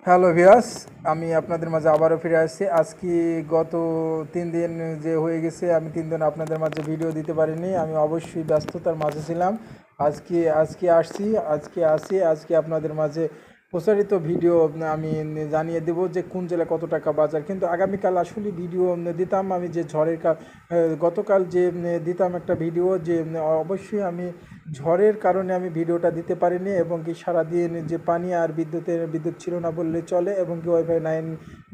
Hello viewers, আমি আপনাদের মাঝে আবারও ফিরে আসছি। আজকে গত 3 দিন যে হয়ে গেছে, আমি 3 দিন আপনাদের মাঝে ভিডিও দিতে পারিনি। আমি অবশ্যই ব্যস্ততার মাঝে ছিলাম। আজকে আপনাদের মাঝে প্রচারিত ভিডিও আমি জানিয়ে দেব যে কোন জেলায় কত টাকা বাজার। কিন্তু আগামীকাল আসলে ভিডিও দিতাম আমি, যে গতকাল যে দিতাম একটা ভিডিও, যে অবশ্যই আমি ঝড়ের কারণে আমি ভিডিওটা দিতে পারিনি, এবং কি সারাদিন যে পানি আর বিদ্যুৎ ছিল না বললে চলে, এবং কি ওয়াইফাই লাইন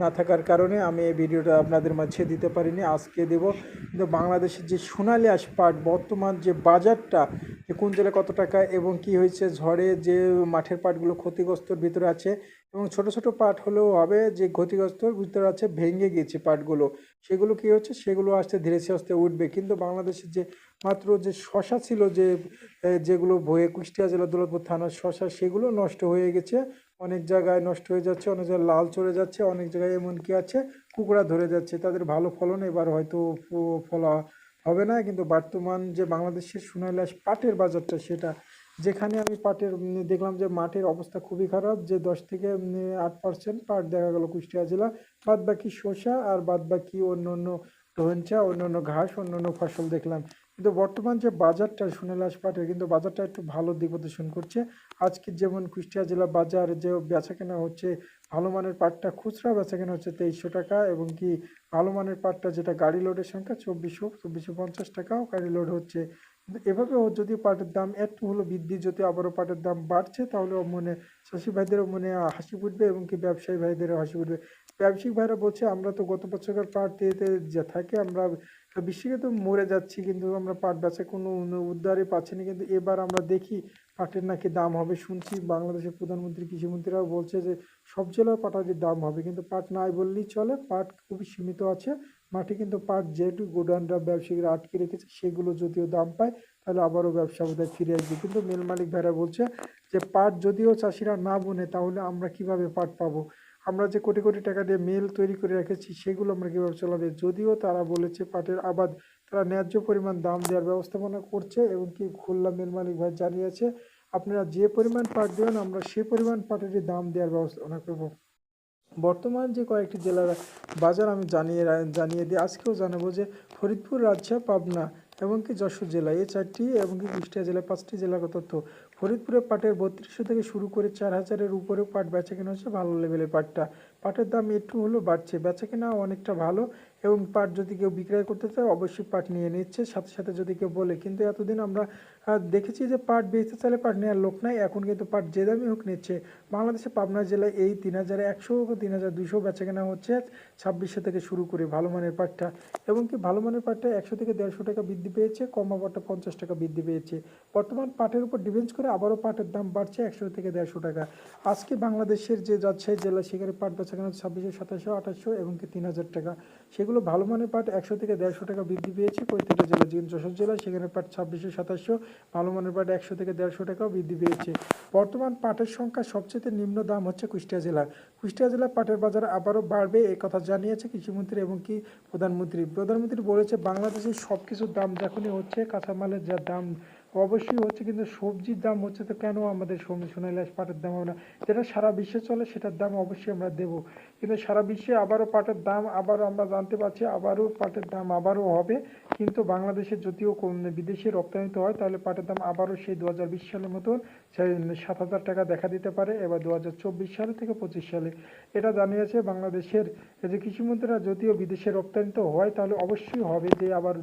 না থাকার কারণে আমি এই ভিডিওটা আপনাদের মাঝে দিতে পারিনি। আজকে দেব। কিন্তু বাংলাদেশের যে সোনালী ইস্পাত বর্তমান যে বাজারটা, যে কোন জেলায় কত টাকা এবং কি হয়েছে, ঝড়ে যে মাঠের পাটগুলো ক্ষতিগ্রস্তর ভিতরে আছে, এবং ছোট ছোট পাট হলেও হবে যে ক্ষতিগ্রস্তর ভিতরে আছে, ভেঙে গিয়েছে পাটগুলো, সেগুলো কি হচ্ছে, সেগুলো আসতে ধীরে আস্তে উঠবে। কিন্তু বাংলাদেশের যে মাত্র যে শশা ছিল, যেগুলো বয়ে কুষ্টিয়া জেলা দৌলতপুর থানার শশা, সেগুলো নষ্ট হয়ে গেছে। অনেক জায়গায় নষ্ট হয়ে যাচ্ছে, অনেক জায়গায় লাল চলে যাচ্ছে, অনেক জায়গায় এমন কি আছে কুকড়া ধরে যাচ্ছে। তাদের ভালো ফলন এবার হয়তো ফলা হবে না। কিন্তু বর্তমান যে বাংলাদেশের সোনালী পাটের বাজারটা, সেটা যেখানে আমি পাটের দেখলাম যে মাঠের অবস্থা খুবই খারাপ, যে 10 থেকে 8% পাট দেখা গেল কুষ্টিয়া জেলা, বাদ বাকি শসা আর বাদ বাকি অন্য অন্য ধনচা, অন্য অন্য ঘাস, অন্য অন্য ফসল দেখলাম। কিন্তু বর্তমান যে বাজারটা সোনালী পাটের, কিন্তু বাজারটা একটু ভালো দিক প্রদর্শন করছে। আজকে যেমন কুষ্টিয়া জেলা বাজার যে বেচা কেনা হচ্ছে, ভালো মানের পাটটা খুচরা বেচা কেনা হচ্ছে 2300 টাকা, এবং কি ভালো মানের পাটটা যেটা গাড়ি লোডের সংখ্যা 2450 টাকাও গাড়ি লোড হচ্ছে। কিন্তু এভাবে যদি পাটের দাম একটু হলো বৃদ্ধি, যদি আবারও পাটের দাম বাড়ছে, তাহলে মনে চাষি ভাইদেরও মনে হাসি ফুটবে, এবং কি ব্যবসায়ী ভাইদেরও হাসি ফুটবে। ব্যবসায়িক ভাইরা বলছে আমরা তো গত বছরের পাট দিতে যে থাকে আমরা বৃষ্টিতে তো মরে যাচ্ছি, কিন্তু আমরা পাট বেচা কোনো উদ্ধারই পাচ্ছি না। কিন্তু এবার আমরা দেখি পাটের নাকি দাম হবে, শুনছি বাংলাদেশের প্রধানমন্ত্রী কৃষিমন্ত্রীরাও বলছে যে সব জেলার পাটারির দাম হবে। কিন্তু পাট নাই বললেই চলে, পাট খুবই সীমিত আছে মাঠে। কিন্তু পাট যেহেতু গোডাউনরা ব্যবসায়ীরা আটকে রেখেছে, সেগুলো যদিও দাম পায়, তাহলে আবারও ব্যবসা বোধহয় ফিরে আসবে। কিন্তু মিল মালিক ভাইরা বলছে যে পাট যদিও চাষিরা না বোনে, তাহলে আমরা কিভাবে পাট পাবো? আমরা যে কোটি কোটি টাকা দিয়ে মিল তৈরি করে রেখেছি, সেগুলো আমরা কীভাবে চালাবে? যদিও তারা বলেছে পাটের আবাদ তারা ন্যায্য পরিমাণ দাম দেওয়ার ব্যবস্থাপনা করছে, এবং কি খুলনা মিল মালিক ভাই জানিয়েছে আপনারা যে পরিমাণ পাট দেবেন আমরা সে পরিমাণ পাটেরই দাম দেওয়ার ব্যবস্থাপনা করব। বর্তমান যে কয়েকটি জেলার বাজার আমি জানিয়ে দিই, আজকেও জানাবো যে ফরিদপুর, রাজশাহী, পাবনা এবং কি যশোর জেলা, এই 4টি, এবং কি কুষ্টিয়া জেলায় 5টি জেলাগত তথ্য। ফরিদপুরে পাটের 3200 থেকে শুরু করে 4000-এর উপরেও পাট বেচা কেনা হচ্ছে, ভালো লেভেলের পাটটা। পাটের দাম একটু হলেও বাড়ছে, বেচা কেনা অনেকটা ভালো। এবং পাট যদি কেউ বিক্রয় করতে চায়, অবশ্যই পাট নিয়ে নিচ্ছে, সাথে সাথে যদি কেউ বলে। কিন্তু এতদিন আমরা দেখেছি যে পাট বেচতে চাইলে পাট নেওয়ার লোক নাই, এখন কিন্তু পাট যে দামই হোক নিচ্ছে। বাংলাদেশে পাবনা জেলায় এই 3100, 3200 বেচা কেনা হচ্ছে 2600 থেকে শুরু করে ভালো মানের পাটটা। এবং কি ভালো মানের পাটটা 100 থেকে 150 টাকা বৃদ্ধি পেয়েছে, কমা পাটটা 50 টাকা বৃদ্ধি পেয়েছে। বর্তমান পাটের উপর ডিপেন্ড করে আবারও পাটের দাম বাড়ছে 100 থেকে 150 টাকা। আজকে বাংলাদেশের যে রাজশাহী জেলা, সেখানে পাট বেচা কেনা হচ্ছে 2600, 2700, 2800 এবং কি 3000 টাকা। সেগুলো ভালো মানের পাট 100 থেকে 150 টাকা বৃদ্ধি পেয়েছে। প্রত্যেকটা জেলা, যেমন যশোর জেলা, সেখানে পাট 2600, 2700, ভালো মানের পাট 100 থেকে 150 টাকাও বৃদ্ধি পেয়েছে। বর্তমান পাটের সংখ্যা সবচেয়ে নিম্ন দাম হচ্ছে কুষ্টিয়া জেলা। কুষ্টিয়া জেলা পাটের বাজার আবারও বাড়বে, এই কথা জানিয়েছে কৃষিমন্ত্রী এবং কি প্রধানমন্ত্রী বলেছে বাংলাদেশের সব কিছুর দাম যখনই হচ্ছে, কাঁচামালের যা দাম অবশ্যই হচ্ছে, কিন্তু সবজির দাম হচ্ছে, তো কেন আমাদের সোনালী পাটের দাম হবে না? যেটা সারা বিশ্বে চলে সেটার দাম অবশ্যই আমরা দেবো। কিন্তু সারা বিশ্বে আবারও পাটের দাম আবারও আমরা জানতে পারছি, আবারও পাটের দাম আবারও হবে। কিন্তু বাংলাদেশের যদিও বিদেশে রপ্তানিতে হয়, তাহলে পাটের দাম আবারও সেই 2020 সালের মতন 7,000 টাকা দেখা দিতে পারে, এবার 2024 সালে থেকে 25 সালে। এটা জানিয়েছে বাংলাদেশের যে কৃষিমন্ত্রীরা। যদিও বিদেশে রপ্তানিত হয়, তাহলে অবশ্যই হবে যে আবার